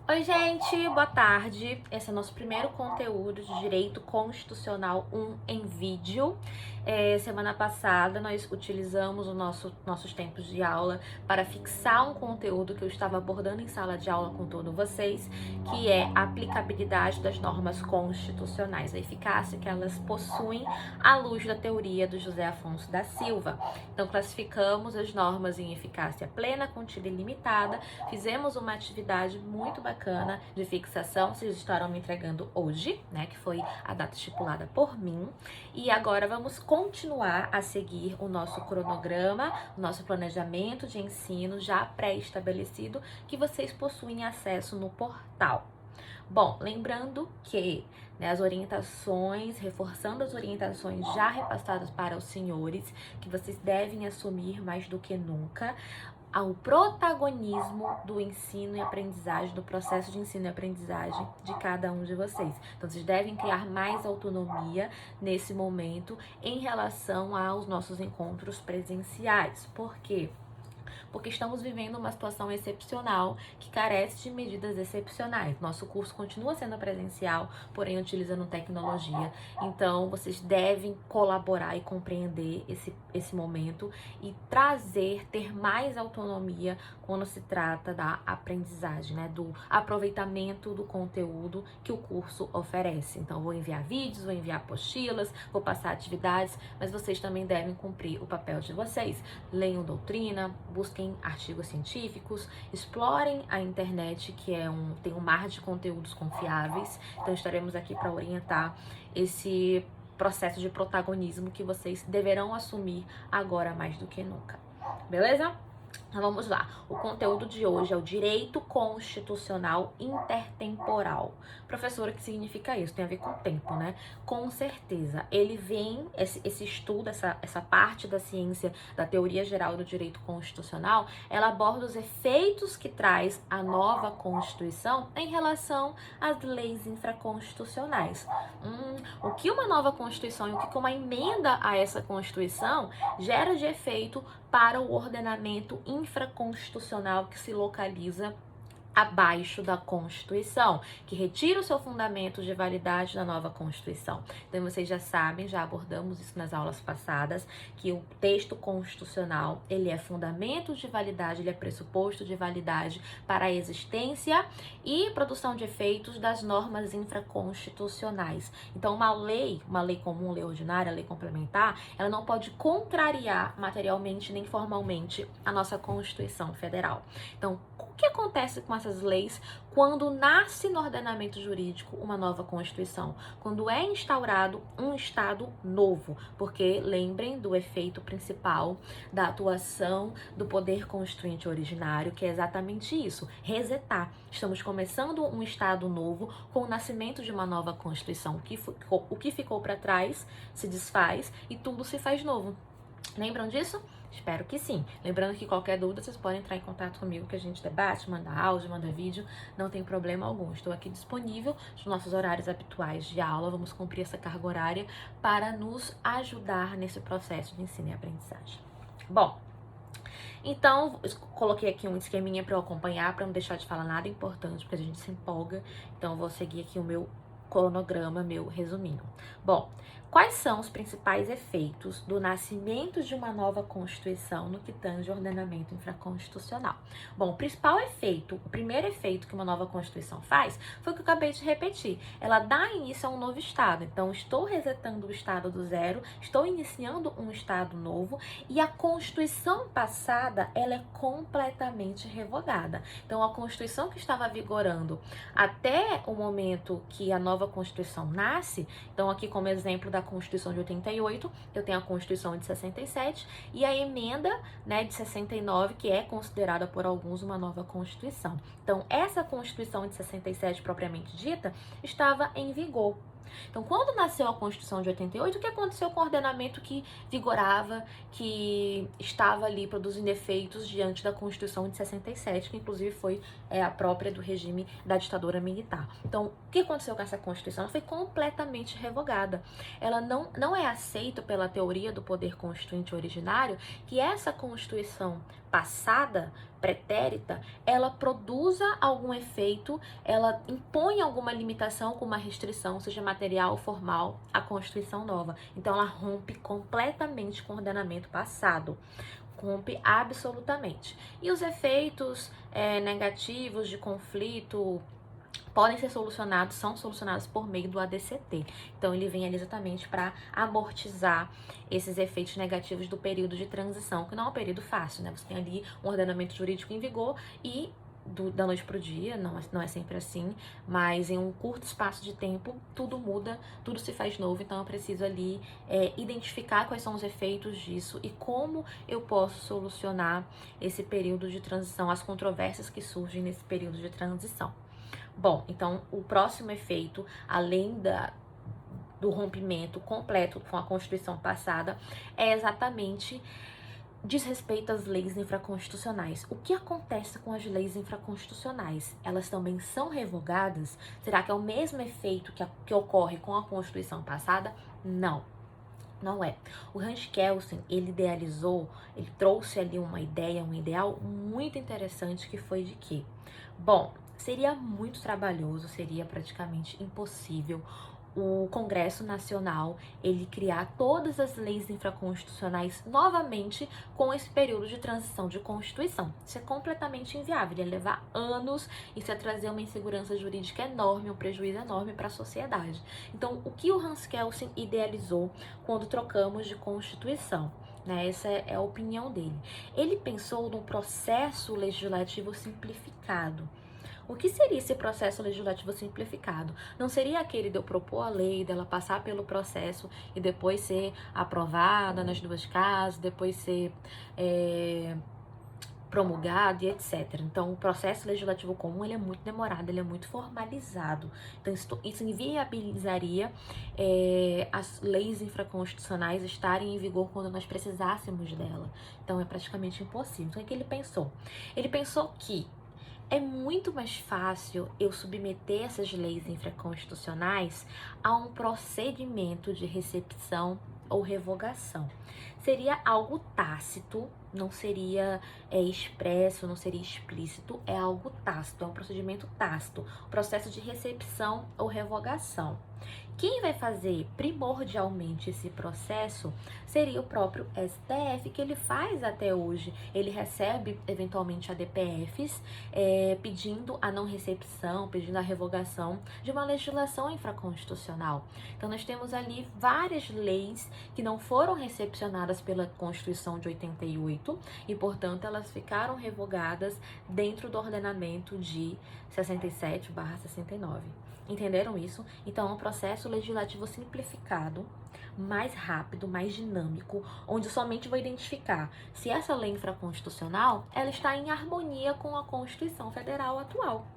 Oi, gente, boa tarde. Esse é o nosso primeiro conteúdo de Direito Constitucional 1 em vídeo. Semana passada nós utilizamos nossos tempos de aula para fixar um conteúdo que eu estava abordando em sala de aula com todos vocês, que é a aplicabilidade das normas constitucionais, a eficácia que elas possuem à luz da teoria do José Afonso da Silva. Então, classificamos as normas em eficácia plena, contida e limitada, fizemos uma atividade muito bacana de fixação, vocês estarão me entregando hoje, né, que foi a data estipulada por mim, e agora vamos continuar a seguir o nosso cronograma, o nosso planejamento de ensino já pré-estabelecido, que vocês possuem acesso no portal. Bom, lembrando que as orientações, reforçando as orientações já repassadas para os senhores, que vocês devem assumir mais do que nunca ao protagonismo do ensino e aprendizagem, do processo de ensino e aprendizagem de cada um de vocês. Então, vocês devem criar mais autonomia nesse momento em relação aos nossos encontros presenciais. Por quê? Porque estamos vivendo uma situação excepcional que carece de medidas excepcionais. Nosso curso continua sendo presencial, porém utilizando tecnologia. Então, vocês devem colaborar e compreender esse momento e ter mais autonomia quando se trata da aprendizagem, né? Do aproveitamento do conteúdo que o curso oferece. Então, vou enviar vídeos, vou enviar apostilas, vou passar atividades, mas vocês também devem cumprir o papel de vocês. Leiam doutrina, busquem artigos científicos, explorem a internet, que tem um mar de conteúdos confiáveis. Então estaremos aqui para orientar esse processo de protagonismo que vocês deverão assumir agora mais do que nunca. Beleza? Então vamos lá, o conteúdo de hoje é o direito constitucional intertemporal. Professora, o que significa isso? Tem a ver com o tempo, né? Com certeza, ele vem, esse estudo, essa parte da ciência, da teoria geral do direito constitucional, ela aborda os efeitos que traz a nova Constituição em relação às leis infraconstitucionais. O que uma nova Constituição e o que uma emenda a essa Constituição gera de efeito para o ordenamento infraconstitucional que se localiza abaixo da Constituição, que retira o seu fundamento de validade da nova Constituição. Então, vocês já sabem, já abordamos isso nas aulas passadas, que o texto constitucional, ele é fundamento de validade, ele é pressuposto de validade para a existência e produção de efeitos das normas infraconstitucionais. Então, uma lei comum, lei ordinária, lei complementar, ela não pode contrariar materialmente nem formalmente a nossa Constituição Federal. Então, o que acontece com essas leis quando nasce no ordenamento jurídico uma nova Constituição? Quando é instaurado um Estado novo, porque lembrem do efeito principal da atuação do poder constituinte originário, que é exatamente isso, resetar. Estamos começando um Estado novo com o nascimento de uma nova Constituição. O que ficou para trás se desfaz e tudo se faz novo. Lembram disso? Espero que sim. Lembrando que qualquer dúvida, vocês podem entrar em contato comigo que a gente debate, manda áudio, manda vídeo, não tem problema algum. Estou aqui disponível nos nossos horários habituais de aula, vamos cumprir essa carga horária para nos ajudar nesse processo de ensino e aprendizagem. Bom, então, coloquei aqui um esqueminha para eu acompanhar, para não deixar de falar nada importante, porque a gente se empolga. Então, eu vou seguir aqui o meu cronograma, meu resuminho. Bom, quais são os principais efeitos do nascimento de uma nova Constituição no que tange ordenamento infraconstitucional? Bom, o principal efeito, o primeiro efeito que uma nova Constituição faz foi o que eu acabei de repetir. Ela dá início a um novo Estado. Então, estou resetando o Estado do zero, estou iniciando um Estado novo e a Constituição passada, ela é completamente revogada. Então, a Constituição que estava vigorando até o momento que a nova Constituição nasce, então aqui como exemplo da Constituição de 88, eu tenho a Constituição de 67 e a emenda, de 69, que é considerada por alguns uma nova Constituição. Então, essa Constituição de 67 propriamente dita estava em vigor. Então, quando nasceu a Constituição de 88, o que aconteceu com o ordenamento que vigorava, que estava ali produzindo efeitos diante da Constituição de 67, que inclusive foi a própria do regime da ditadura militar. Então, o que aconteceu com essa Constituição? Ela foi completamente revogada. Ela não é aceita pela teoria do poder constituinte originário que essa Constituição passada, pretérita, ela produza algum efeito, ela impõe alguma limitação com uma restrição, seja material ou formal, à Constituição nova. Então, ela rompe completamente com o ordenamento passado. Rompe absolutamente. E os efeitos negativos de conflito podem ser solucionados, são solucionados por meio do ADCT. Então, ele vem ali exatamente para amortizar esses efeitos negativos do período de transição, que não é um período fácil, né? Você tem ali um ordenamento jurídico em vigor e da noite para o dia, não é sempre assim, mas em um curto espaço de tempo, tudo muda, tudo se faz novo, então eu preciso ali identificar quais são os efeitos disso e como eu posso solucionar esse período de transição, as controvérsias que surgem nesse período de transição. Bom, então o próximo efeito, além do rompimento completo com a Constituição passada, é exatamente desrespeito às leis infraconstitucionais. O que acontece com as leis infraconstitucionais? Elas também são revogadas? Será que é o mesmo efeito que ocorre com a Constituição passada? Não. Não é. O Hans Kelsen, ele idealizou, ele trouxe ali uma ideia, um ideal muito interessante que foi de que, bom, seria muito trabalhoso, seria praticamente impossível o Congresso Nacional ele criar todas as leis infraconstitucionais novamente com esse período de transição de Constituição. Isso é completamente inviável, ia levar anos, isso ia trazer uma insegurança jurídica enorme, um prejuízo enorme para a sociedade. Então, o que o Hans Kelsen idealizou quando trocamos de Constituição? Essa é a opinião dele. Ele pensou num processo legislativo simplificado. O que seria esse processo legislativo simplificado? Não seria aquele de eu propor a lei, dela passar pelo processo e depois ser aprovada nas duas casas, depois ser promulgado e etc. Então, o processo legislativo comum ele é muito demorado, ele é muito formalizado. Então, isso inviabilizaria as leis infraconstitucionais estarem em vigor quando nós precisássemos dela. Então, é praticamente impossível. Então, o que ele pensou? Ele pensou que é muito mais fácil eu submeter essas leis infraconstitucionais a um procedimento de recepção ou revogação. Seria algo tácito, não seria expresso, não seria explícito, é algo tácito, é um procedimento tácito, processo de recepção ou revogação. Quem vai fazer primordialmente esse processo seria o próprio STF, que ele faz até hoje. Ele recebe, eventualmente, ADPFs pedindo a não recepção, pedindo a revogação de uma legislação infraconstitucional. Então, nós temos ali várias leis que não foram recepcionadas pela Constituição de 88 e, portanto, elas ficaram revogadas dentro do ordenamento de 67/69. Entenderam isso? Então, é um processo legislativo simplificado, mais rápido, mais dinâmico, onde eu somente vou identificar se essa lei infraconstitucional ela está em harmonia com a Constituição Federal atual.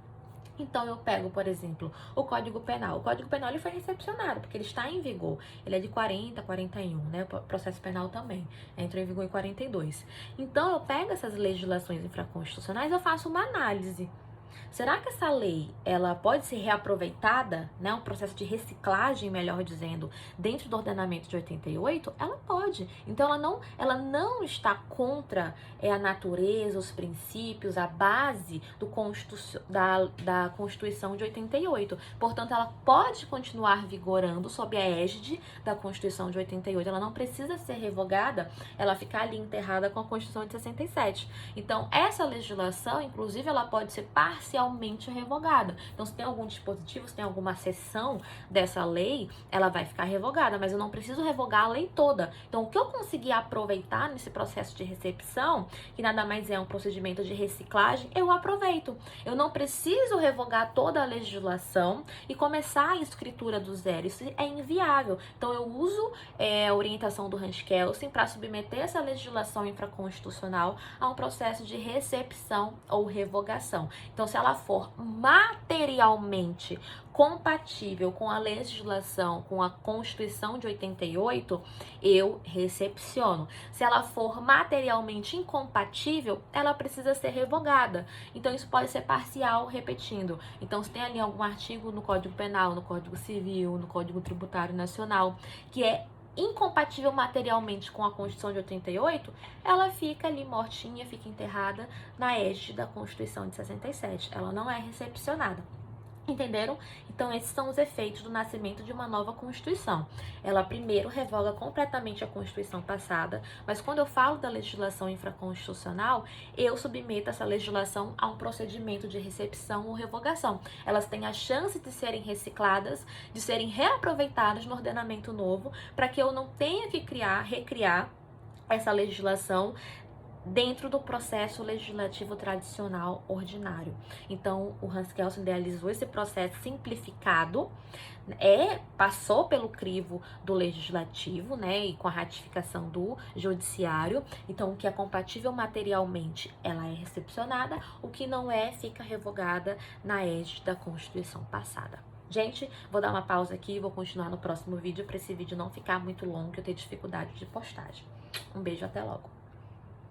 Então, eu pego, por exemplo, o Código Penal. O Código Penal ele foi recepcionado, porque ele está em vigor. Ele é de 40 a 41, né? O processo penal também entrou em vigor em 42. Então, eu pego essas legislações infraconstitucionais, eu faço uma análise. Será que essa lei, ela pode ser reaproveitada, né, um processo de reciclagem, melhor dizendo, dentro do ordenamento de 88? Ela pode. Então, ela não está contra a natureza, os princípios, a base da Constituição de 88. Portanto, ela pode continuar vigorando sob a égide da Constituição de 88. Ela não precisa ser revogada, ela fica ali enterrada com a Constituição de 67. Então, essa legislação, inclusive, ela pode ser parcialmente revogada. Então, se tem algum dispositivo, se tem alguma seção dessa lei, ela vai ficar revogada, mas eu não preciso revogar a lei toda. Então, o que eu conseguir aproveitar nesse processo de recepção, que nada mais é um procedimento de reciclagem, eu aproveito. Eu não preciso revogar toda a legislação e começar a escritura do zero. Isso é inviável. Então, eu uso a orientação do Hans Kelsen para submeter essa legislação infraconstitucional a um processo de recepção ou revogação. Então, se ela for materialmente compatível com a legislação, com a Constituição de 88, eu recepciono. Se ela for materialmente incompatível, ela precisa ser revogada. Então, isso pode ser parcial, repetindo. Então, se tem ali algum artigo no Código Penal, no Código Civil, no Código Tributário Nacional, que é incompatível materialmente com a Constituição de 88, ela fica ali mortinha, fica enterrada na égide da Constituição de 67. Ela não é recepcionada. Entenderam? Então, esses são os efeitos do nascimento de uma nova Constituição. Ela primeiro revoga completamente a Constituição passada, mas quando eu falo da legislação infraconstitucional, eu submeto essa legislação a um procedimento de recepção ou revogação. Elas têm a chance de serem recicladas, de serem reaproveitadas no ordenamento novo, para que eu não tenha que recriar essa legislação dentro do processo legislativo tradicional ordinário. Então, o Hans Kelsen idealizou esse processo simplificado, passou pelo crivo do legislativo, né, e com a ratificação do judiciário. Então, o que é compatível materialmente, ela é recepcionada, o que não é, fica revogada na égide da Constituição passada. Gente, vou dar uma pausa aqui e vou continuar no próximo vídeo, para esse vídeo não ficar muito longo, que eu tenho dificuldade de postagem. Um beijo, até logo!